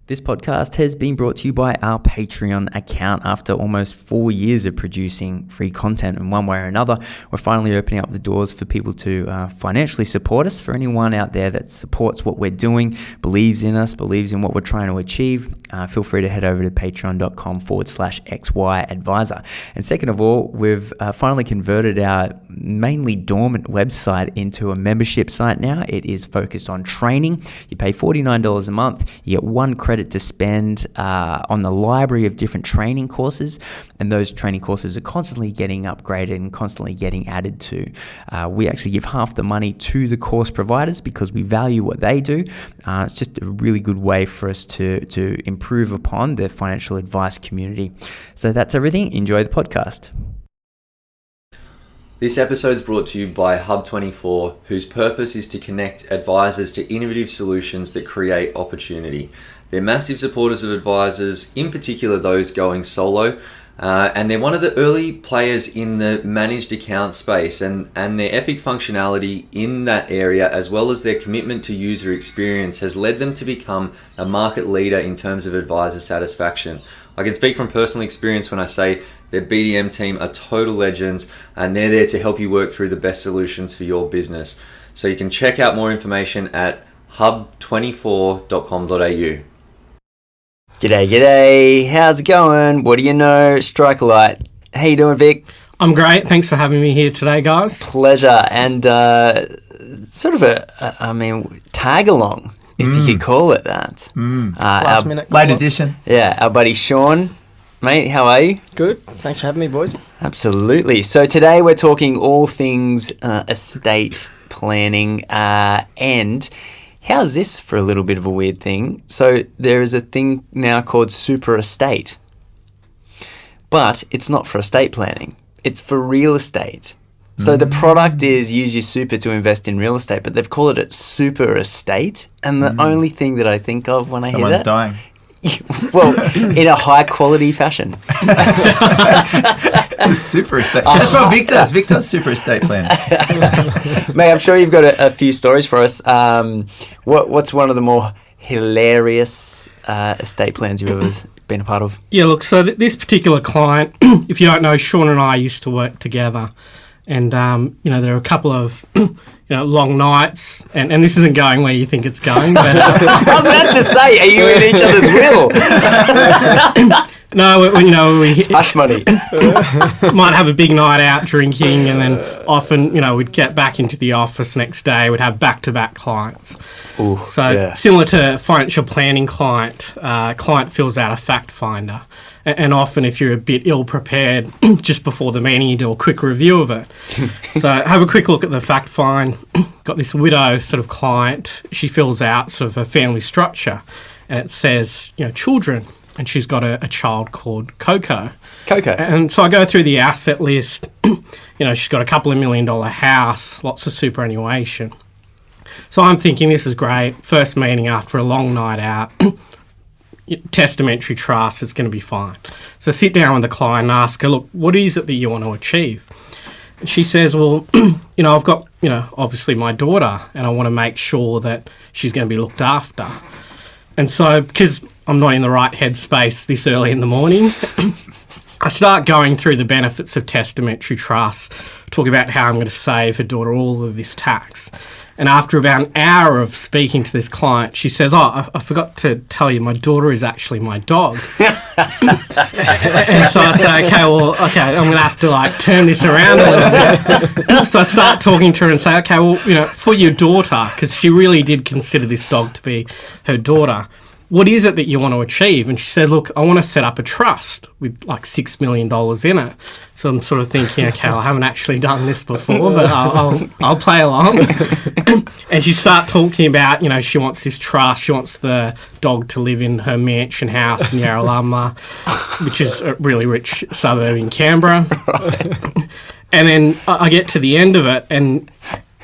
This podcast has been brought to you by our Patreon account. After almost 4 years of producing free content in one way or another, we're finally opening up the doors for people to financially support us. For anyone out there that supports what we're doing, believes in us, believes in what we're trying to achieve, feel free to head over to patreon.com/XY Advisor. And second of all, we've finally converted our mainly dormant website into a membership site now. It is focused on training. You pay $49 a month. You get one credit to spend on the library of different training courses, and those training courses are constantly getting upgraded and constantly getting added to. We actually give half the money to the course providers because we value what they do. It's just a really good way for us to improve upon the financial advice community. So that's everything. Enjoy the podcast. This episode is brought to you by Hub24, whose purpose is to connect advisors to innovative solutions that create opportunity. They're massive supporters of advisors, in particular those going solo, and they're one of the early players in the managed account space, and their epic functionality in that area, as well as their commitment to user experience, has led them to become a market leader in terms of advisor satisfaction. I can speak from personal experience when I say their BDM team are total legends, and they're there to help you work through the best solutions for your business. So you can check out more information at hub24.com.au. G'day. How's it going? What do you know? Strike a light. How you doing, Vic? I'm great. Thanks for having me here today, guys. Pleasure. And sort of tag along, if you could call it that. Last minute. Late edition. Yeah, our buddy Sean. Mate, how are you? Good. Thanks for having me, boys. Absolutely. So today we're talking all things estate planning and how's this for a little bit of a weird thing? So there is a thing now called super estate, but it's not for estate planning. It's for real estate. So the product is use your super to invest in real estate, but they've called it super estate. And the only thing that I think of when I hear that... Someone's dying. Well, in a high quality fashion. It's a super estate. That's what Vic does. Vic does super estate planning. Mate, I'm sure you've got a few stories for us. What's one of the more hilarious estate plans you've ever been a part of? Yeah, look, so this particular client, if you don't know, Sean and I used to work together. And, there are a couple of... long nights, and this isn't going where you think it's going. But, I was about to say, are you in each other's will? No, we it's hush money. Might have a big night out drinking, and then often, we'd get back into the office next day. We'd have back-to-back clients. Ooh, Similar to a financial planning client fills out a fact finder. And often if you're a bit ill-prepared, just before the meeting, you do a quick review of it. So have a quick look at the fact find. Got this widow sort of client. She fills out sort of a family structure. And it says, children. And she's got a child called Coco. And so I go through the asset list. She's got a couple of $1 million house, lots of superannuation. So I'm thinking this is great. First meeting after a long night out. Testamentary trust is going to be fine. So sit down with the client and ask her, look, what is it that you want to achieve? And she says, well, I've got, obviously my daughter, and I want to make sure that she's going to be looked after. And so, because I'm not in the right headspace this early in the morning, I start going through the benefits of testamentary trust, talk about how I'm going to save her daughter all of this tax. And after about an hour of speaking to this client, she says, I forgot to tell you, my daughter is actually my dog. And so I say, okay, I'm going to have to turn this around a little bit. So I start talking to her and say, okay, well, for your daughter, because she really did consider this dog to be her daughter, what is it that you want to achieve? And she said, look, I want to set up a trust with $6 million in it. So I'm sort of thinking, okay, I haven't actually done this before, but I'll play along. And she started talking about, she wants this trust. She wants the dog to live in her mansion house in Yarralumla, which is a really rich suburb in Canberra. Right. And then I get to the end of it, and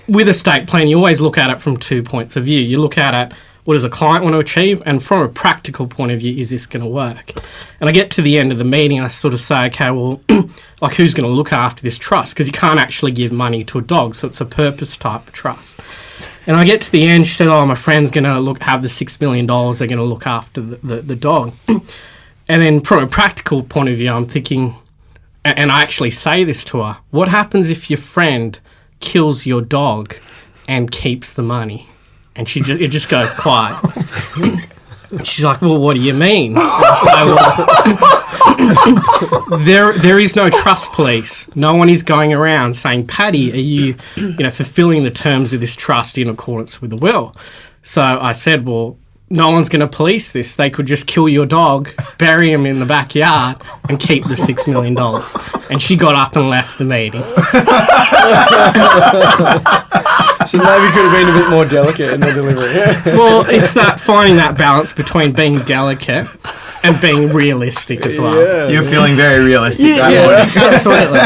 with estate plan, you always look at it from 2 points of view. You look at it, what does a client want to achieve? And from a practical point of view, is this going to work? And I get to the end of the meeting, I sort of say, okay, well, who's going to look after this trust? Because you can't actually give money to a dog, so it's a purpose type of trust. And I get to the end, she said, oh, my friend's going to have the $6 million, they're going to look after the dog. And then from a practical point of view, I'm thinking, and I actually say this to her, what happens if your friend kills your dog and keeps the money? And it just goes quiet. She's like, well, what do you mean? There is no trust police. No one is going around saying, Paddy, are you fulfilling the terms of this trust in accordance with the will? So I said, well, no one's going to police this. They could just kill your dog, bury him in the backyard, and keep the $6 million. And she got up and left the meeting. So maybe could have been a bit more delicate in the delivery. Well, it's that finding that balance between being delicate and being realistic as well. Yeah. You're feeling very realistic that morning. Absolutely.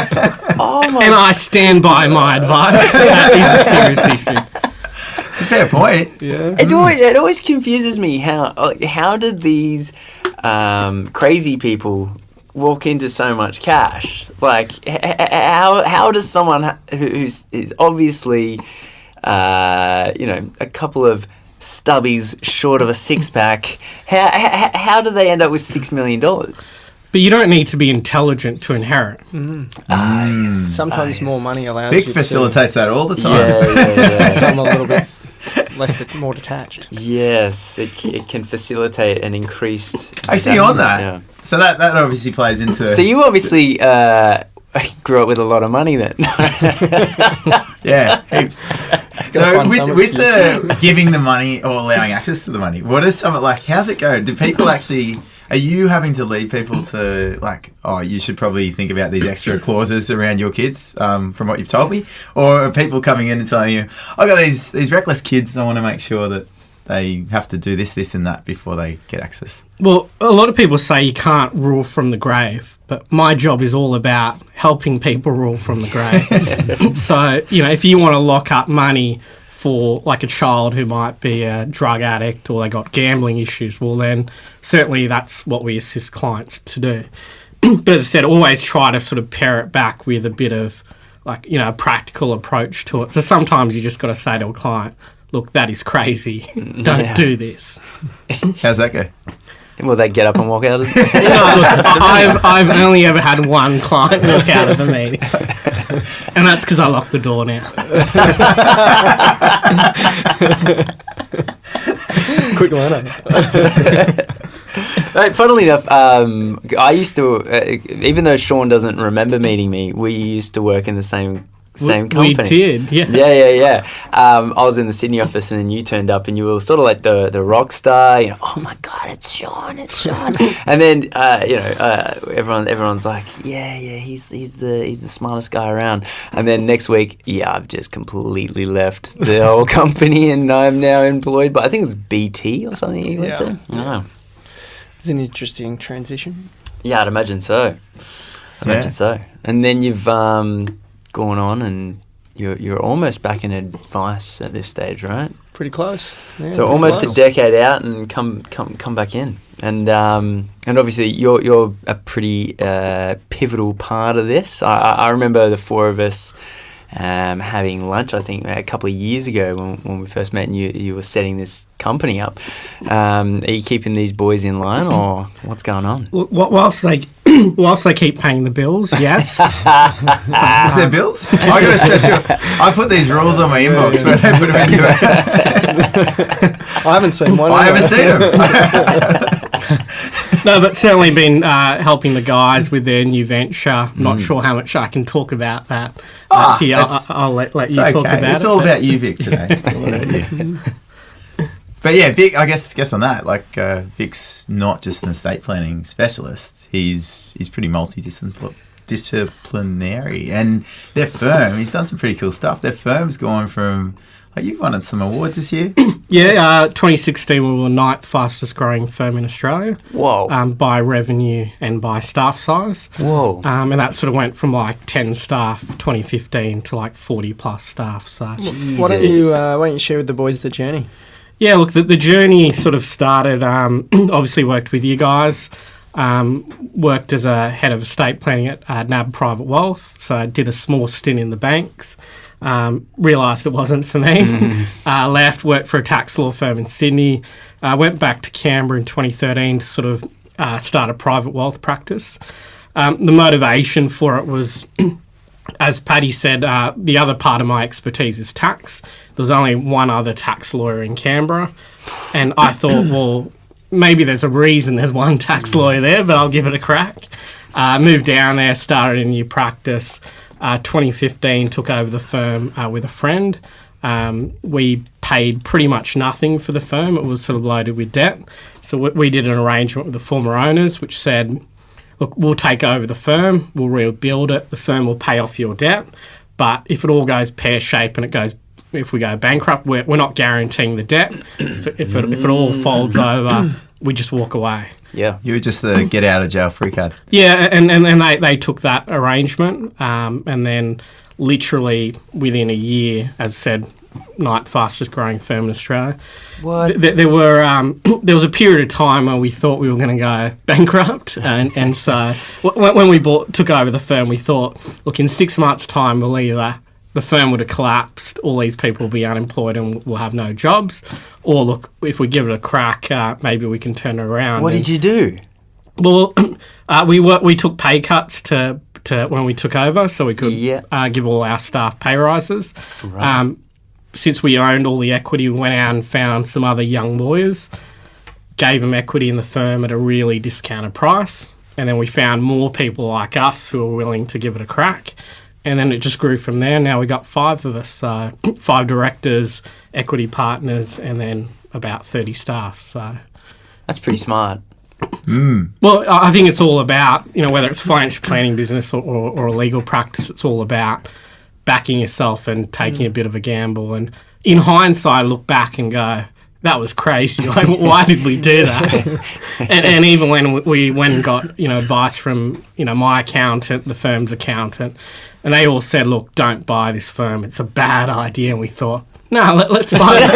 And I stand by my advice. That is a serious issue. Fair point. Yeah. It always confuses me how did these crazy people walk into so much cash? Like, how does someone who's obviously a couple of stubbies short of a six-pack, how do they end up with $6 million? But you don't need to be intelligent to inherit. Yes. Sometimes more money allows Vic you facilitates that all the time. Yeah. become a little bit more detached. Yes, it can facilitate an increased... Actually, on that, Yeah. so that obviously plays into... So you obviously grew up with a lot of money then. Yeah, heaps. So find some with the giving the money or allowing access to the money, what is some like? How's it go? Do people actually? Are you having to lead people to like? Oh, you should probably think about these extra clauses around your kids. From what you've told me, or are people coming in and telling you, I got these reckless kids. I want to make sure that they have to do this, and that before they get access. Well, a lot of people say you can't rule from the grave, but my job is all about helping people rule from the grave. So, if you want to lock up money for like a child who might be a drug addict or they got gambling issues, well then certainly that's what we assist clients to do. But as I said, always try to sort of pair it back with a bit of like, a practical approach to it. So sometimes you just got to say to a client, look, that is crazy. Don't do this. How's that go? Will they get up and walk out of Look, I've only ever had one client walk out of the meeting. And that's because I locked the door now. Quick learner. Right, funnily enough, I used to, even though Sean doesn't remember meeting me, we used to work in the same company. We did, yes. Yeah. I was in the Sydney office and then you turned up and you were sort of like the rock star, oh my God, it's Sean. And then, everyone's like, yeah, he's the smartest guy around. And then next week, I've just completely left the whole company and I'm now employed by, I think it was BT or something you went to. Oh. It's an interesting transition. Yeah, I'd imagine so. And then you've gone on and you're almost back in advice at this stage, right? Pretty close. Yeah, so almost a decade out and come back in. And obviously you're a pretty pivotal part of this. I remember the four of us having lunch, I think, a couple of years ago when we first met and you were setting this company up. Are you keeping these boys in line or what's going on? Whilst they keep paying the bills, yes. Is there bills? I got a special... I put these rules on my inbox where they put them into it. I haven't seen one. I haven't seen them. No, but certainly been helping the guys with their new venture. Not sure how much I can talk about that. Here, I'll let you talk about it. It's all about you, Vic, today. It's all about you. But yeah, Vic, I guess on that, like Vic's not just an estate planning specialist. He's pretty multidisciplinary, and their firm. He's done some pretty cool stuff. Their firm's gone from you've won some awards this year. Yeah, 2016 we were the 9th fastest growing firm in Australia. Whoa! By revenue and by staff size. Whoa! And that sort of went from like 10 staff 2015 to like 40 plus staff. So why don't you share with the boys the journey? Yeah, look, the journey sort of started, obviously worked with you guys. Worked as a head of estate planning at NAB Private Wealth, so I did a small stint in the banks. Realised it wasn't for me. Left, worked for a tax law firm in Sydney. Went back to Canberra in 2013 to sort of start a private wealth practice. The motivation for it was, as Paddy said, the other part of my expertise is tax. There's only one other tax lawyer in Canberra, and I thought, well, maybe there's a reason there's one tax lawyer there, but I'll give it a crack. Moved down there, started a new practice. 2015, took over the firm with a friend. We paid pretty much nothing for the firm. It was sort of loaded with debt. So we did an arrangement with the former owners, which said, look, we'll take over the firm, we'll rebuild it, the firm will pay off your debt, but if it all goes pear-shaped and if we go bankrupt, we're not guaranteeing the debt. If it all folds over, we just walk away. Yeah. You were just the get out of jail free card. Yeah, and they took that arrangement, and then literally within a year, as I said, ninth fastest growing firm in Australia. What? There was a period of time where we thought we were going to go bankrupt, and so when we took over the firm, we thought, look, in 6 months' time, we'll either the firm would have collapsed, all these people will be unemployed and we'll have no jobs, or look, if we give it a crack, maybe we can turn it around. What did you do? Well, we took pay cuts to when we took over, so we could give all our staff pay rises. Right. Since we owned all the equity, we went out and found some other young lawyers, gave them equity in the firm at a really discounted price, and then we found more people like us who were willing to give it a crack. And then it just grew from there. Now we got 5 of us, so 5 directors, equity partners, and then about 30 staff. So That's pretty smart. Well, I think it's all about, whether it's financial planning business or a legal practice, it's all about backing yourself and taking a bit of a gamble. And in hindsight, I look back and go, that was crazy. Like, why did we do that? and even when we went and got, advice from, my accountant, the firm's accountant, and they all said, look, don't buy this firm. It's a bad idea. And we thought, no, let's buy it.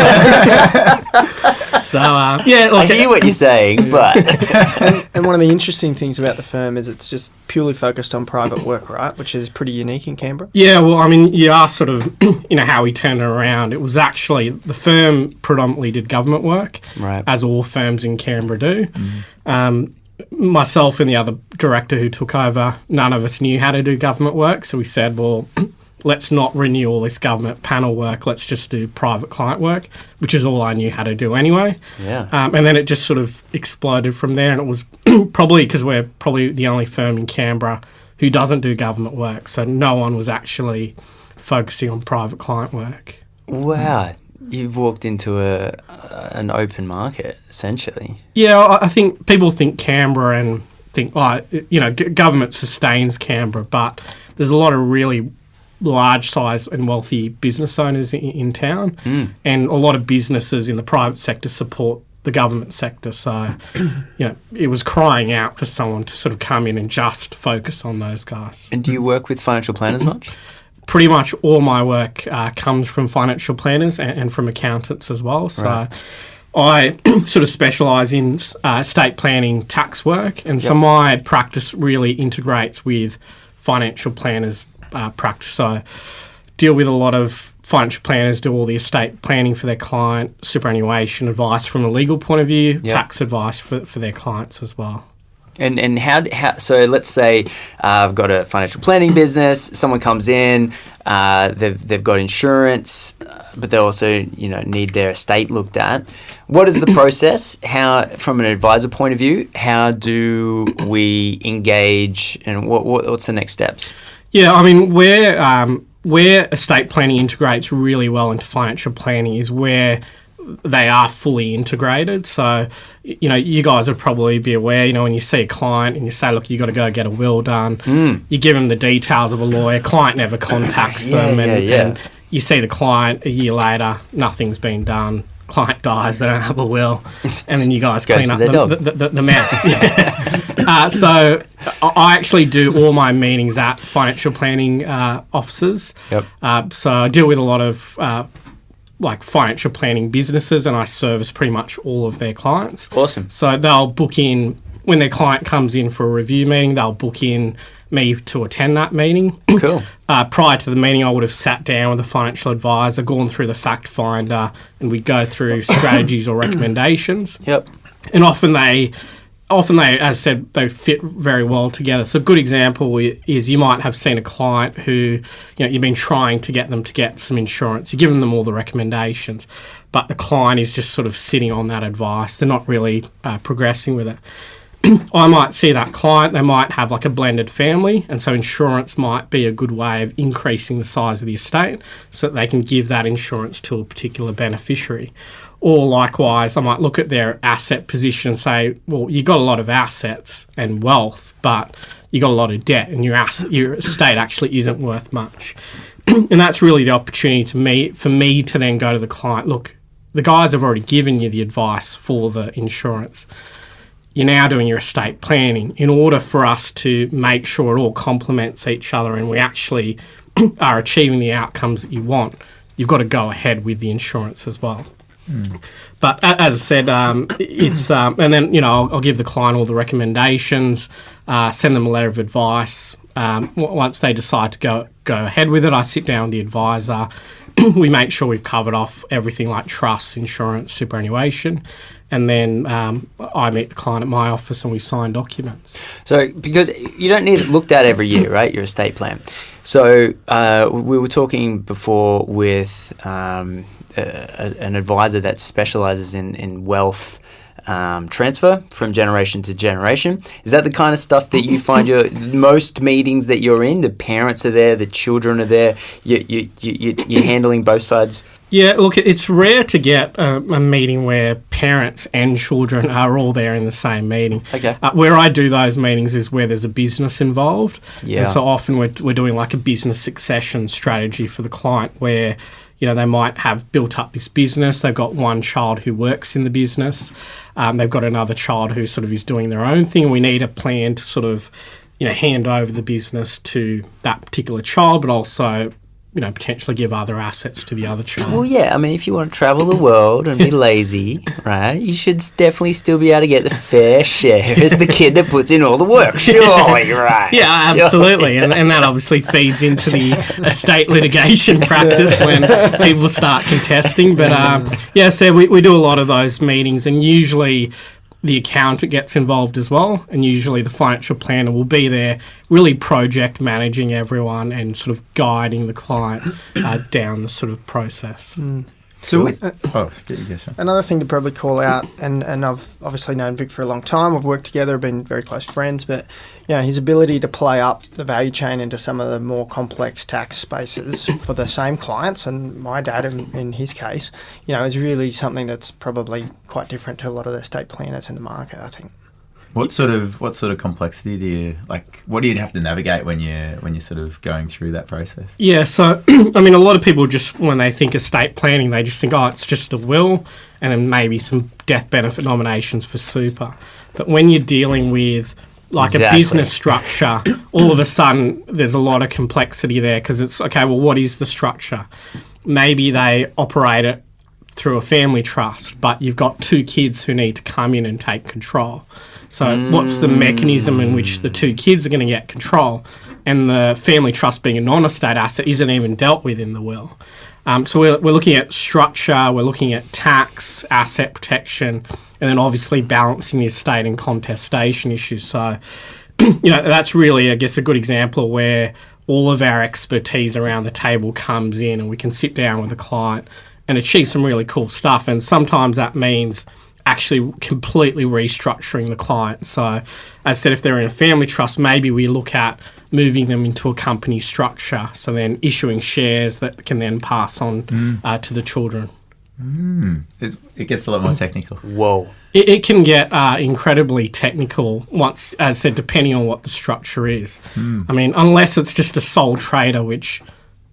So, I hear what you're saying, but... And one of the interesting things about the firm is it's just purely focused on private work, right? Which is pretty unique in Canberra. Yeah, well, I mean, you asked sort of, how we turned it around. It was actually, the firm predominantly did government work, right, as all firms in Canberra do. Myself and the other director who took over, none of us knew how to do government work. So we said, well, let's not renew all this government panel work. Let's just do private client work, which is all I knew how to do anyway. Yeah. And then it just sort of exploded from there. And it was probably because we're probably the only firm in Canberra who doesn't do government work. So no one was actually focusing on private client work. Wow. You've walked into an open market, essentially. Yeah, I think people think Canberra and think, government sustains Canberra, but there's a lot of really large size and wealthy business owners in town, and a lot of businesses in the private sector support the government sector. So, it was crying out for someone to sort of come in and just focus on those guys. And do you work with financial planners much? Pretty much all my work comes from financial planners and from accountants as well. So Right. I sort of specialise in estate planning tax work, and so my practice really integrates with financial planners' practice. So I deal with a lot of financial planners, do all the estate planning for their client, superannuation advice from a legal point of view, tax advice for their clients as well. And how so let's say I've got a financial planning business, someone comes in, they've got insurance, but they also need their estate looked at. What is the process? How, from an advisor point of view, how do we engage, and what's the next steps? Yeah, I mean, where estate planning integrates really well into financial planning is where they are fully integrated. So, you guys would probably be aware, when you see a client and you say, look, you got to go get a will done, you give them the details of a lawyer, client never contacts them, and you see the client a year later, nothing's been done, client dies, they don't have a will, and then you guys clean up the mess. So I actually do all my meetings at financial planning offices. So I deal with a lot of financial planning businesses, and I service pretty much all of their clients. Awesome. So they'll book in when their client comes in for a review meeting, they'll book in me to attend that meeting. Cool. Prior to the meeting, I would have sat down with a financial advisor, gone through the fact finder, and we go through strategies or recommendations. Yep. And often they, as I said, they fit very well together. So a good example is you might have seen a client who, you've been trying to get them to get some insurance. You're giving them all the recommendations, but the client is just sort of sitting on that advice. They're not really progressing with it. I might see that client, they might have like a blended family, and so insurance might be a good way of increasing the size of the estate so that they can give that insurance to a particular beneficiary. Or likewise, I might look at their asset position and say, well, you've got a lot of assets and wealth, but you've got a lot of debt and your estate actually isn't worth much. And that's really the opportunity for me to then go to the client, look, the guys have already given you the advice for the insurance. You're now doing your estate planning. In order for us to make sure it all complements each other and we actually are achieving the outcomes that you want, you've got to go ahead with the insurance as well. But as I said, it's and then I'll give the client all the recommendations, send them a letter of advice. Once they decide to go ahead with it, I sit down with the advisor. We make sure we've covered off everything like trust, insurance, superannuation, and then I meet the client at my office and we sign documents. So, because you don't need it looked at every year, right, your estate plan. So we were talking before with an advisor that specialises in wealth transfer from generation to generation. Is that the kind of stuff that you find most meetings that you're in? The parents are there, the children are there. You're handling both sides. Yeah, look, it's rare to get a meeting where parents and children are all there in the same meeting. Okay. Where I do those meetings is where there's a business involved. Yeah. And so often we're doing like a business succession strategy for the client where they might have built up this business. They've got one child who works in the business. They've got another child who sort of is doing their own thing. We need a plan to sort of, hand over the business to that particular child, but also, potentially give other assets to the other child. Well, yeah. I mean, if you want to travel the world and be lazy, right, you should definitely still be able to get the fair share as the kid that puts in all the work. Surely, right? Yeah, surely. absolutely. And that obviously feeds into the estate litigation practice when people start contesting. But, so we do a lot of those meetings, and usually the accountant gets involved as well, and usually the financial planner will be there really project managing everyone and sort of guiding the client down the sort of process. So with another thing to probably call out, and I've obviously known Vic for a long time. We've worked together, been very close friends, but his ability to play up the value chain into some of the more complex tax spaces for the same clients, and my dad in his case, is really something that's probably quite different to a lot of the estate planners in the market, I think. What sort of complexity do you what do you have to navigate when you're sort of going through that process? Yeah, so I mean, a lot of people just, when they think estate planning, they just think, it's just a will and then maybe some death benefit nominations for super. But when you're dealing with a business structure, all of a sudden there's a lot of complexity there, because it's, okay, well, what is the structure? Maybe they operate it through a family trust, but you've got two kids who need to come in and take control. So what's the mechanism in which the two kids are going to get control? And the family trust, being a non-estate asset, isn't even dealt with in the will. So we're looking at structure, we're looking at tax, asset protection, and then obviously balancing the estate and contestation issues. So, that's really, I guess, a good example where all of our expertise around the table comes in, and we can sit down with the client and achieve some really cool stuff. And sometimes that means actually completely restructuring the client. So, as I said, if they're in a family trust, maybe we look at moving them into a company structure, so then issuing shares that can then pass on to the children. It gets a lot more technical. Whoa. It can get incredibly technical once, as I said, depending on what the structure is. I mean, unless it's just a sole trader, which,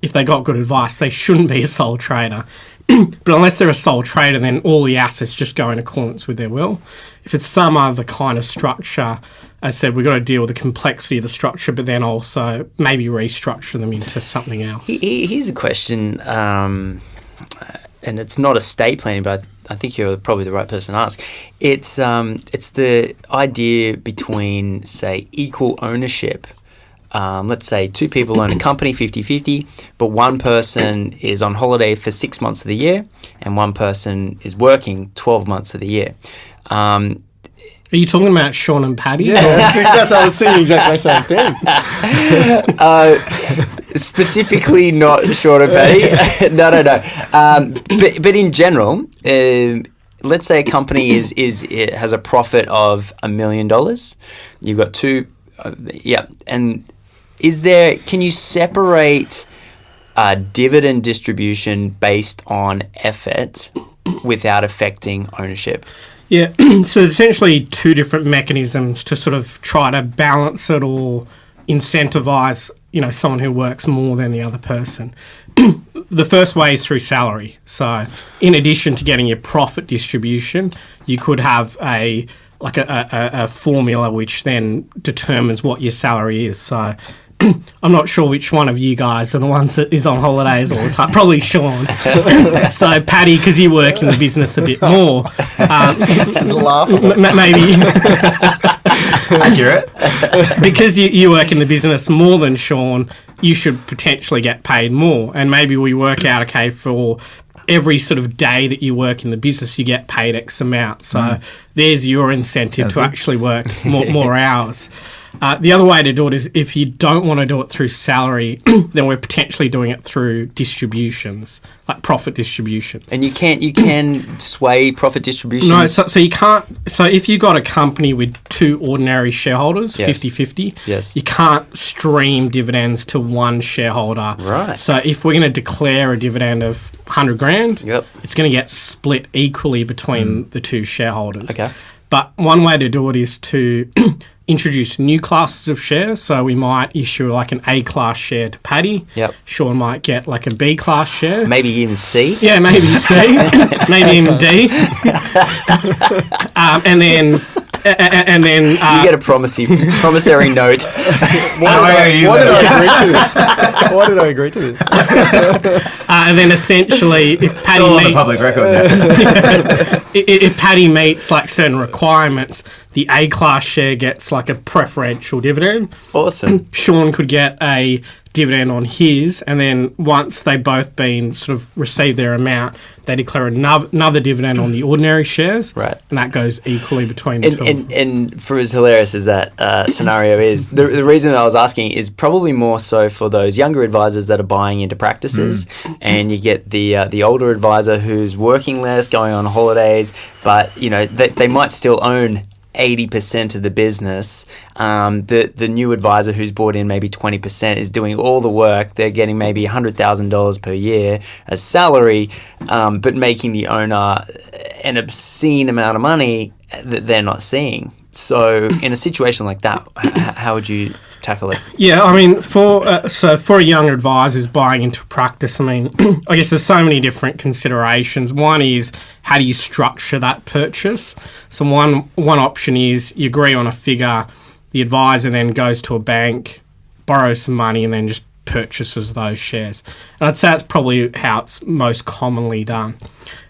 if they got good advice, they shouldn't be a sole trader. But unless they're a sole trader, then all the assets just go in accordance with their will. If it's some other kind of structure, as I said, we've got to deal with the complexity of the structure, but then also maybe restructure them into something else. Here's a question, and it's not estate planning, but I think you're probably the right person to ask. It's the idea between, say, equal ownership. Let's say two people own a company 50-50, but one person is on holiday for 6 months of the year and one person is working 12 months of the year. Are you talking about Sean and Paddy? Yeah, that's what I was thinking, exactly the same thing. Specifically not Sean and Paddy. No. But in general, let's say a company it has a profit of $1 million. You've got two, and can you separate dividend distribution based on effort without affecting ownership? Yeah, so there's essentially two different mechanisms to sort of try to balance it or incentivize, someone who works more than the other person. The first way is through salary. So in addition to getting your profit distribution, you could have a formula which then determines what your salary is. So I'm not sure which one of you guys are the ones that is on holidays all the time. Probably Sean. So Paddy, because you work in the business a bit more. This is laughable. Maybe. Accurate. Because you work in the business more than Sean, you should potentially get paid more. And maybe we work out, okay, for every sort of day that you work in the business, you get paid X amount. So there's your incentive to actually work more hours. The other way to do it is if you don't want to do it through salary, then we're potentially doing it through distributions, like profit distributions. And you can sway profit distributions? No, so you can't. So if you got a company with two ordinary shareholders, 50-50, yes, you can't stream dividends to one shareholder. Right. So if we're going to declare a dividend of $100,000, yep, it's going to get split equally between the two shareholders. Okay. But one way to do it is to introduce new classes of shares. So we might issue like an A-class share to Paddy. Yep. Sean might get like a B-class share. Maybe even C. Yeah, maybe C. Maybe even D. And then you get a promissory note. Why did I agree to this? And then essentially, if Paddy it's all on meets the public record now. if Paddy meets like certain requirements, the A-class share gets like a preferential dividend. Awesome. Sean could get a dividend on his, and then once they both been sort of received their amount, they declare another dividend on the ordinary shares, right? And that goes equally between the two. And for as hilarious as that scenario is, the reason I was asking is probably more so for those younger advisors that are buying into practices, and you get the older advisor who's working less, going on holidays, but they might still own 80% of the business. The new advisor who's brought in maybe 20% is doing all the work. They're getting maybe $100,000 per year as salary, but making the owner an obscene amount of money that they're not seeing. So in a situation like that, how would you tackle it? Yeah, I mean, for a young advisor who's buying into practice, I mean, I guess there's so many different considerations. One is, how do you structure that purchase? So one option is you agree on a figure, the advisor then goes to a bank, borrows some money, and then just purchases those shares. And I'd say that's probably how it's most commonly done.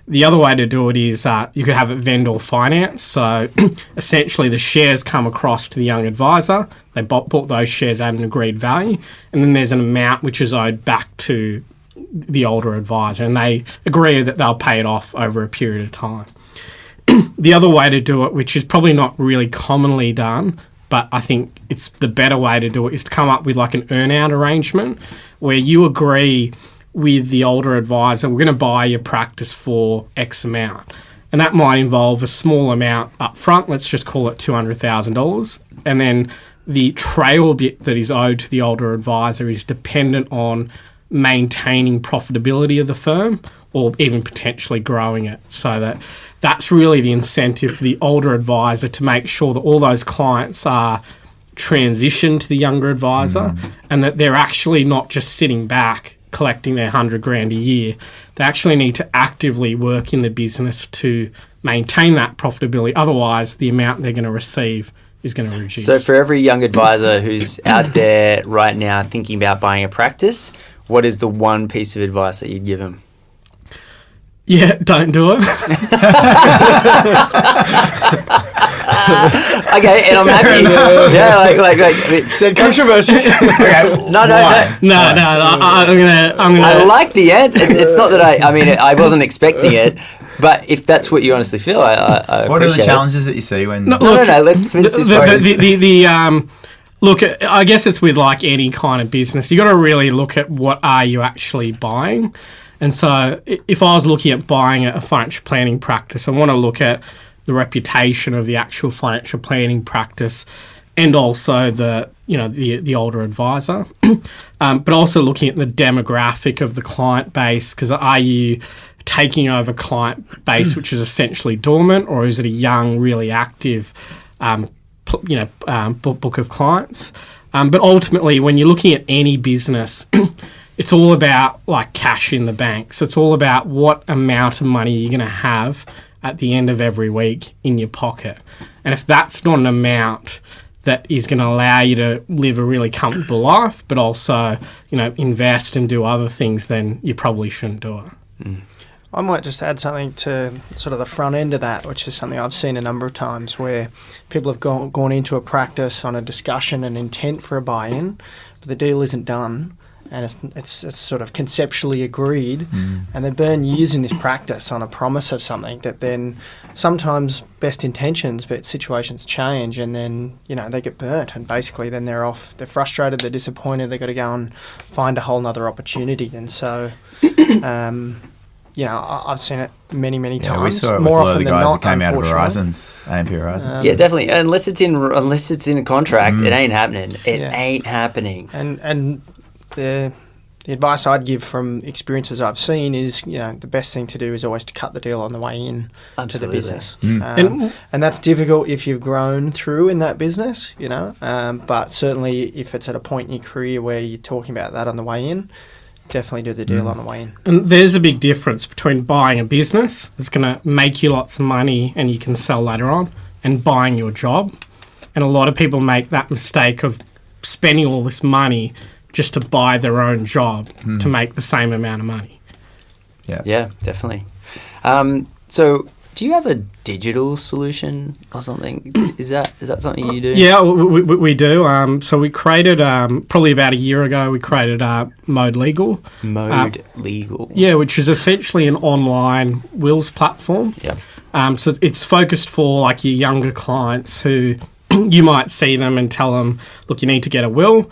The other way to do it is you could have it vendor finance. So essentially the shares come across to the young advisor. They bought those shares at an agreed value. And then there's an amount which is owed back to the older advisor. And they agree that they'll pay it off over a period of time. The other way to do it, which is probably not really commonly done, but I think it's the better way to do it, is to come up with like an earn-out arrangement where you agree with the older advisor, we're going to buy your practice for X amount. And that might involve a small amount up front, let's just call it $200,000. And then the trail bit that is owed to the older advisor is dependent on maintaining profitability of the firm or even potentially growing it. So that's really the incentive for the older advisor to make sure that all those clients are transitioned to the younger advisor and that they're actually not just sitting back collecting their $100,000 a year. They actually need to actively work in the business to maintain that profitability. Otherwise, the amount they're going to receive is going to reduce. So for every young advisor who's out there right now thinking about buying a practice, what is the one piece of advice that you'd give them? Yeah, don't do it. Okay, and I'm happy. Yeah, like Said controversy. Okay, no. No, I'm gonna. I like the answer. It's not that I mean, I wasn't expecting it, but if that's what you honestly feel, I what are the appreciate it. challenges that you see when? No. Let's finish this. Look, I guess it's with like any kind of business. You got to really look at what are you actually buying. And so, if I was looking at buying a financial planning practice, I want to look at the reputation of the actual financial planning practice, and also the older advisor, but also looking at the demographic of the client base. Because are you taking over client base which is essentially dormant, or is it a young, really active book of clients? But ultimately, when you're looking at any business, it's all about like cash in the bank. So it's all about what amount of money you're going to have at the end of every week in your pocket. And if that's not an amount that is going to allow you to live a really comfortable life, but also, invest and do other things, then you probably shouldn't do it. Mm. I might just add something to sort of the front end of that, which is something I've seen a number of times where people have gone into a practice on a discussion and intent for a buy-in, but the deal isn't done, and it's sort of conceptually agreed, and they burn years in this practice on a promise of something that then sometimes best intentions, but situations change, and then they get burnt, and basically then they're off. They're frustrated, they're disappointed. They've got to go and find a whole nother opportunity, and so. I've seen it many times. We saw it with more a lot of often the than guys not, that came out of unfortunately. AMP Horizons. Yeah, definitely. Unless it's in a contract, it ain't happening. It ain't happening. And the advice I'd give from experiences I've seen is, the best thing to do is always to cut the deal on the way in to the business. And that's difficult if you've grown through in that business, but certainly if it's at a point in your career where you're talking about that on the way in, definitely do the deal on the way in. And there's a big difference between buying a business that's going to make you lots of money and you can sell later on, and buying your job. And a lot of people make that mistake of spending all this money just to buy their own job to make the same amount of money. Yeah, definitely. So do you have a digital solution or something? Is that something you do? Yeah, we do. So we created, probably about a year ago, we created Mode Legal. Mode Legal. Yeah, which is essentially an online wills platform. Yeah. So it's focused for like your younger clients who you might see them and tell them, look, you need to get a will.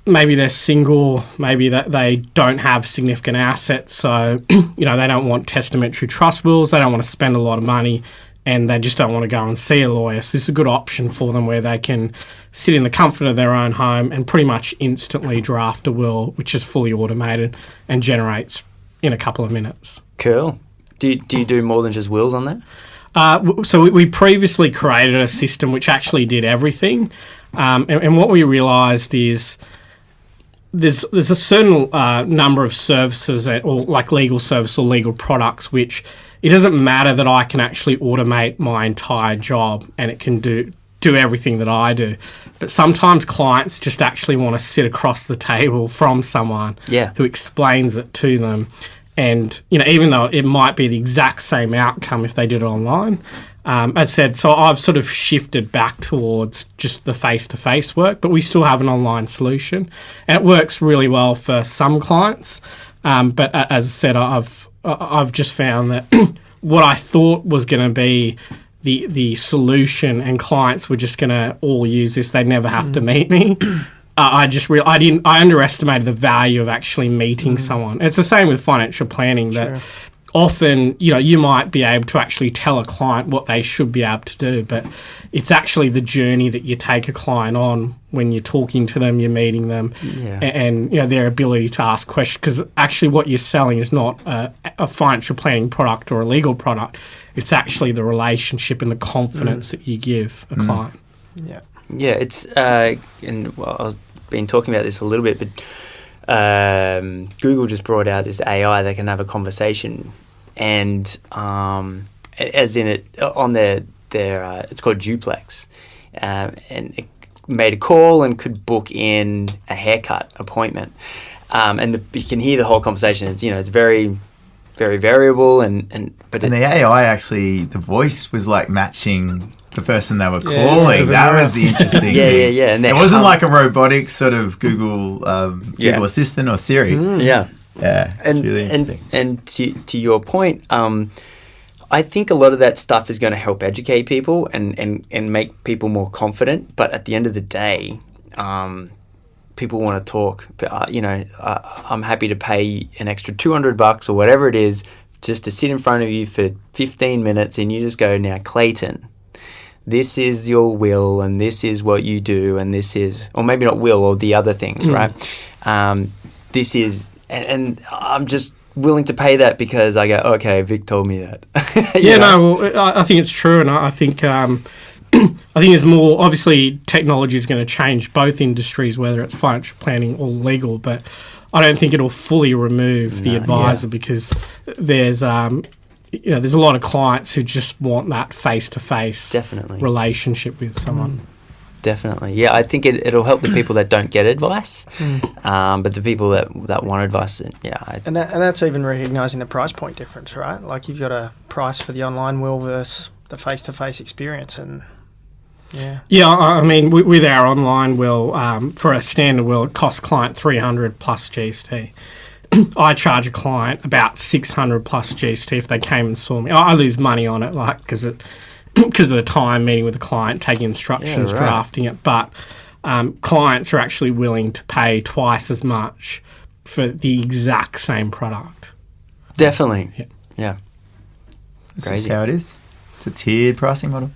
Maybe they're single, maybe that they don't have significant assets, so they don't want testamentary trust wills, they don't want to spend a lot of money, and they just don't want to go and see a lawyer. So this is a good option for them where they can sit in the comfort of their own home and pretty much instantly draft a will, which is fully automated and generates in a couple of minutes. Cool. Do you do more than just wills on there? So we previously created a system which actually did everything, and what we realised is there's a certain number of services or like legal service or legal products which it doesn't matter that I can actually automate my entire job and it can do everything that I do. But sometimes clients just actually want to sit across the table from someone who explains it to them. And, even though it might be the exact same outcome if they did it online, as I said, so I've sort of shifted back towards just the face-to-face work, but we still have an online solution. And it works really well for some clients. But as I said, I've just found that what I thought was going to be the solution and clients were just going to all use this, they'd never have to meet me. I underestimated the value of actually meeting someone. It's the same with financial planning that often, you might be able to actually tell a client what they should be able to do, but it's actually the journey that you take a client on when you're talking to them, you're meeting them, and their ability to ask questions. Because actually what you're selling is not a financial planning product or a legal product. It's actually the relationship and the confidence that you give a client. Yeah, it's and I was been talking about this a little bit, but Google just brought out this AI that can have a conversation, and as in it on their it's called Duplex, and it made a call and could book in a haircut appointment, and you can hear the whole conversation. It's it's very very variable, but And the AI actually, the voice was like matching the person they were Yeah, calling. That was the interesting thing. yeah. And it wasn't like a robotic sort of Google Assistant or Siri. Yeah. Yeah, it's really interesting. And to your point, I think a lot of that stuff is going to help educate people and make people more confident. But at the end of the day, people want to talk. I'm happy to pay an extra $200 or whatever it is just to sit in front of you for 15 minutes and you just go, now, Clayton, this is your will and this is what you do and this is, or maybe not will or the other things, right? This is, and I'm just willing to pay that because I go, okay, Vic told me that. I think it's true, and I think I think there's more. Obviously, technology is going to change both industries, whether it's financial planning or legal. But I don't think it'll fully remove the advisor because there's there's a lot of clients who just want that face-to-face relationship with someone. Definitely. Yeah, I think it'll help the people that don't get advice, but the people that want advice, and that's even recognising the price point difference, right? Like you've got a price for the online will versus the face-to-face experience, and I mean, with our online will, for a standard will, it costs client $300 plus GST. I charge a client about $600 plus GST if they came and saw me. I lose money on it, like because of the time meeting with the client, taking instructions, drafting it. But clients are actually willing to pay twice as much for the exact same product. Definitely. Yeah. That's just how it is. It's a tiered pricing model.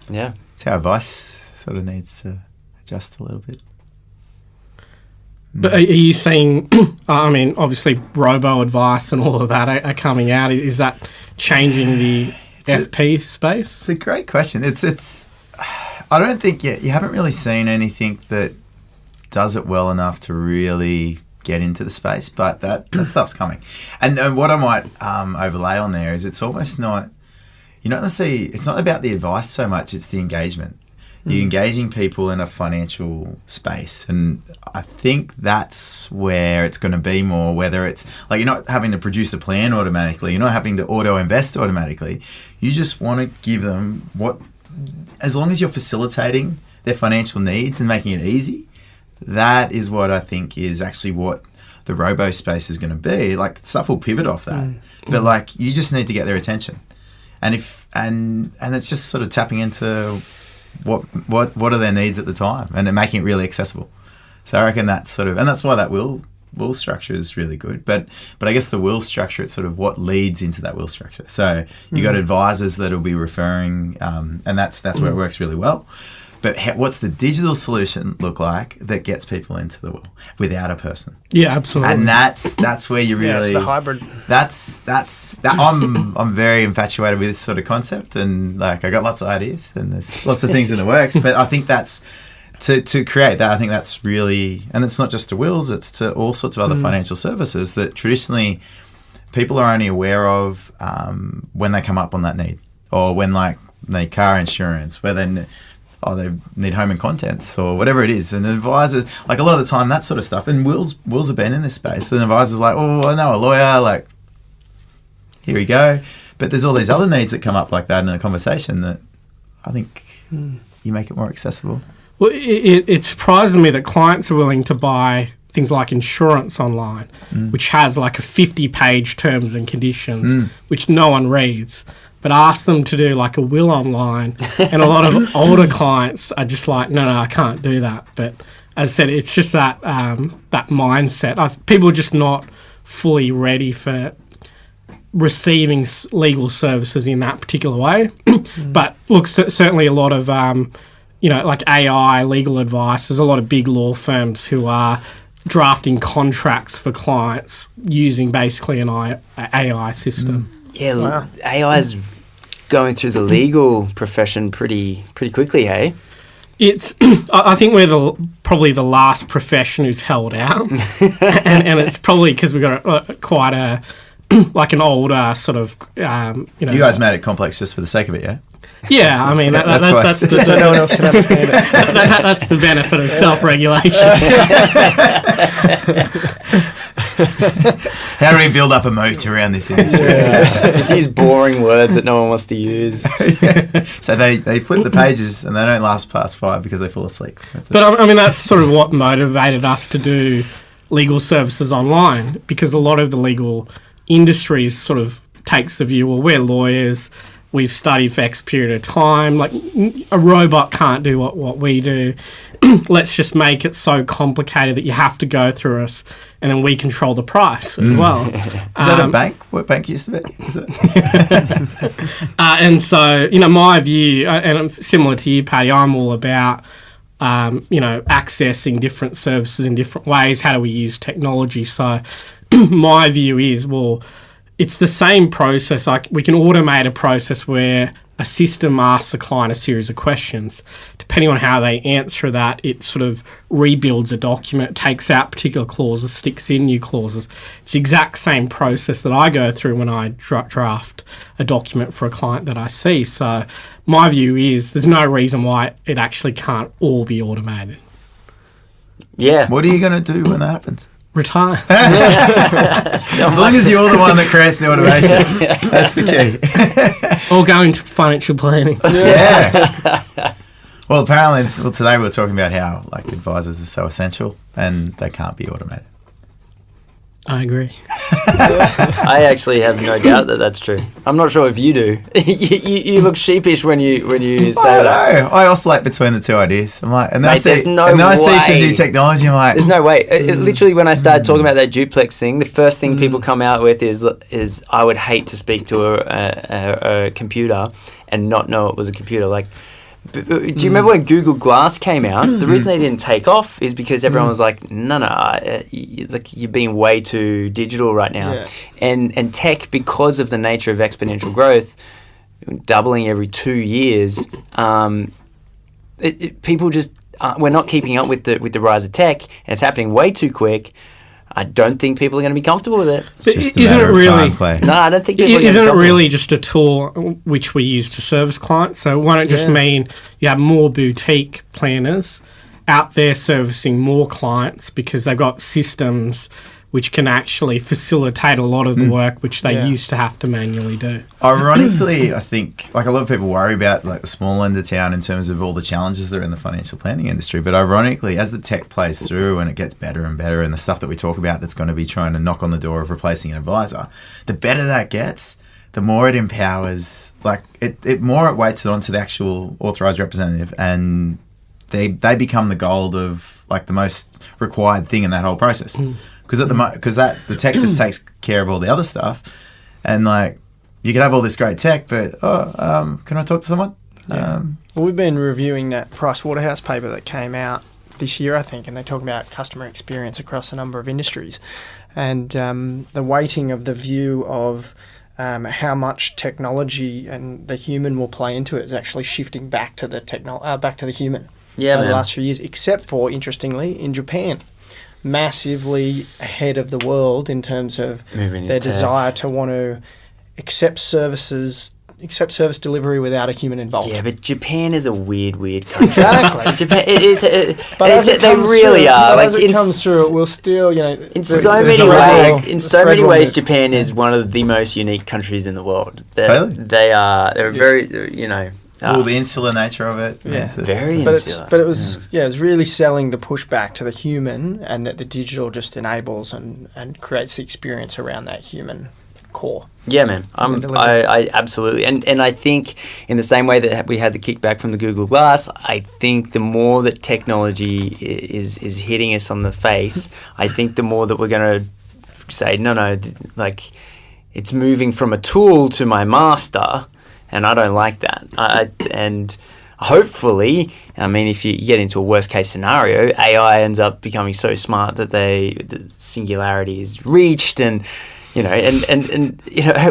Yeah. It's how advice sort of needs to adjust a little bit. But are you seeing, I mean, obviously robo-advice and all of that are coming out. Is that changing the FP space? It's a great question. It's. I don't think yet you haven't really seen anything that does it well enough to really get into the space, but that stuff's coming. And what I might overlay on there is it's almost not. You're not necessarily. It's not about the advice so much. It's the engagement. You're engaging people in a financial space, and I think that's where it's going to be more. Whether it's like you're not having to produce a plan automatically, you're not having to auto invest automatically. You just want to give them as long as you're facilitating their financial needs and making it easy. That is what I think is actually what the robo space is going to be. Like stuff will pivot off that, but like you just need to get their attention, and it's just sort of tapping into what are their needs at the time and then making it really accessible. So I reckon that's sort of, and that's why that will structure is really good. But I guess the will structure, it's sort of what leads into that will structure. So you got advisors that will be referring, and that's where it works really well. But what's the digital solution look like that gets people into the will without a person? Yeah, absolutely. And that's where you really it's the hybrid. I'm very infatuated with this sort of concept, and like I got lots of ideas and there's lots of things in the works. But I think that's to create that. I think that's really, and it's not just to wills; it's to all sorts of other financial services that traditionally people are only aware of when they come up on that need, or when like they need car insurance, where they need home and contents or whatever it is. And advisors, like a lot of the time, that sort of stuff. And wills have been in this space. And advisors like, oh, I know a lawyer. Like, here we go. But there's all these other needs that come up like that in a conversation that I think you make it more accessible. Well, it surprises me that clients are willing to buy things like insurance online, which has like a 50-page terms and conditions, which no one reads. But ask them to do like a will online, and a lot of older clients are just like, no, I can't do that. But as I said, it's just that that mindset. People are just not fully ready for receiving legal services in that particular way. But look, certainly a lot of like AI legal advice. There's a lot of big law firms who are drafting contracts for clients using basically an AI system. Yeah, wow. AI's going through the legal profession pretty quickly, hey? It's. I think we're probably the last profession who's held out, and it's probably because we've got quite a like an older sort of. You guys made it complex just for the sake of it, yeah? Yeah, I mean that's just, so no one else can understand it. That's the benefit of self-regulation. How do we build up a moat around this industry? Just use boring words that no one wants to use. So they flip the pages and they don't last past 5 because they fall asleep. But I mean, that's sort of what motivated us to do legal services online, because a lot of the legal industries sort of takes the view, well, we're lawyers, we've studied for X period of time, like a robot can't do what we do. Let's just make it so complicated that you have to go through us, and then we control the price as well. Is that a bank? What bank used to be? Is it? And so, my view, and I'm similar to you, Paddy, I'm all about, accessing different services in different ways. How do we use technology? So my view is, well, it's the same process. Like, we can automate a process where a system asks the client a series of questions. Depending on how they answer that, it sort of rebuilds a document, takes out particular clauses, sticks in new clauses. It's the exact same process that I go through when I draft a document for a client that I see. So my view is there's no reason why it actually can't all be automated. Yeah. What are you going to do when that happens? Retire. As long as you're the one that creates the automation. That's the key. Or go into financial planning. Yeah. Well, apparently, today we were talking about how advisors are so essential and they can't be automated. I agree. I actually have no doubt that that's true. I'm not sure if you do. you look sheepish when you say that. I oscillate between the two ideas. I'm like, and then Mate, I see some new technology. I'm like, there's no way. Literally, when I started talking about that duplex thing, the first thing people come out with is I would hate to speak to a computer and not know it was a computer. Like, do you remember when Google Glass came out? The reason they didn't take off is because everyone was like, no, you're being way too digital right now. Yeah. And tech, because of the nature of exponential growth, doubling every 2 years, people just we're not keeping up with the rise of tech, and it's happening way too quick. I don't think people are going to be comfortable with it. it's just a matter of time, Clay. No, I don't think people are going to be Isn't it comfortable. really just a tool which we use to service clients? So why don't it just mean you have more boutique planners out there servicing more clients because they've got systems which can actually facilitate a lot of the work which they used to have to manually do. Ironically, I think a lot of people worry about the small end of town in terms of all the challenges that are in the financial planning industry. But ironically, as the tech plays through and it gets better and better, and the stuff that we talk about that's going to be trying to knock on the door of replacing an advisor, the better that gets, the more it empowers, it more it weights it onto the actual authorised representative, and they become the gold of the most required thing in that whole process. Because the tech just takes care of all the other stuff, and you can have all this great tech, but can I talk to someone? Well, we've been reviewing that Price Waterhouse paper that came out this year, I think, and they talk about customer experience across a number of industries, and the weighting of the view of how much technology and the human will play into it is actually shifting back to the back to the human. Over the last few years, except for, interestingly, in Japan. Massively ahead of the world in terms of their desire to want to accept service delivery without a human involved. Yeah, but Japan is a weird country. Exactly. Japan, it is. But as it they comes really through, are. But as it comes through, it will still, in so many ways, Japan is one of the most unique countries in the world. Totally. They're very, the insular nature of it. Yeah. Very insular. But it was it's really selling the pushback to the human, and that the digital just enables and creates the experience around that human core. Yeah, man. I absolutely. And I think in the same way that we had the kickback from the Google Glass, I think the more that technology is hitting us on the face, I think the more that we're going to say, no, it's moving from a tool to my master. And I don't like that. And hopefully, if you get into a worst case scenario, AI ends up becoming so smart that the singularity is reached, and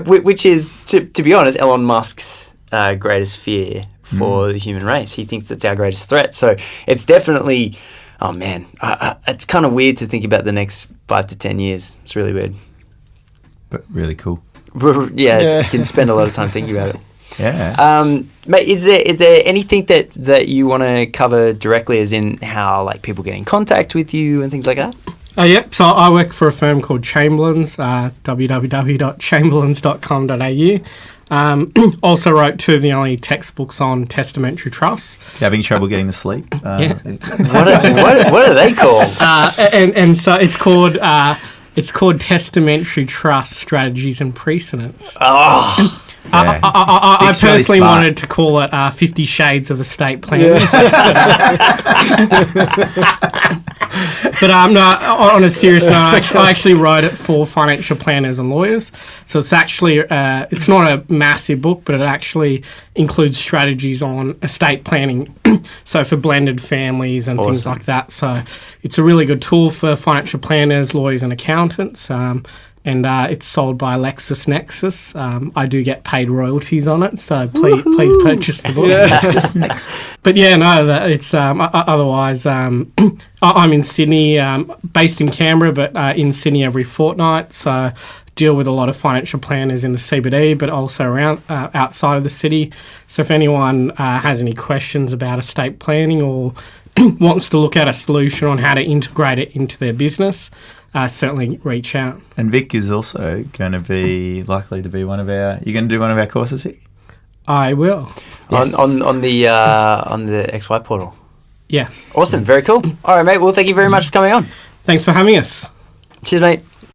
which is to be honest, Elon Musk's greatest fear for the human race. He thinks it's our greatest threat. So it's definitely, it's kind of weird to think about the next 5 to 10 years. It's really weird, but really cool. Yeah, you can spend a lot of time thinking about it. Yeah. Mate, is there anything that you want to cover directly, as in how people get in contact with you and things like that? Yep, so I work for a firm called Chamberlains, www.chamberlains.com.au. Also wrote 2 of the only textbooks on testamentary trusts. Having trouble getting to sleep? Yeah. What are they called? And so it's called Testamentary Trust Strategies and Precedents. Oh, Yeah. I Vic's really personally smart. wanted to call it 50 Shades of Estate Planning. But no, on a serious note, I actually wrote it for financial planners and lawyers. So it's actually, it's not a massive book, but it actually includes strategies on estate planning. So for blended families and things like that. So it's a really good tool for financial planners, lawyers and accountants. And it's sold by LexisNexis. I do get paid royalties on it, so please purchase the book. LexisNexis. But yeah, no, it's otherwise. I'm in Sydney, based in Canberra, but in Sydney every fortnight. So deal with a lot of financial planners in the CBD, but also around outside of the city. So if anyone has any questions about estate planning or wants to look at a solution on how to integrate it into their business, certainly reach out. And Vic is also going to be likely to be one of our... You're going to do one of our courses, Vic? I will. Yes. On the XY portal. Yes. Awesome. Very cool. All right, mate. Well, thank you very much for coming on. Thanks for having us. Cheers, mate.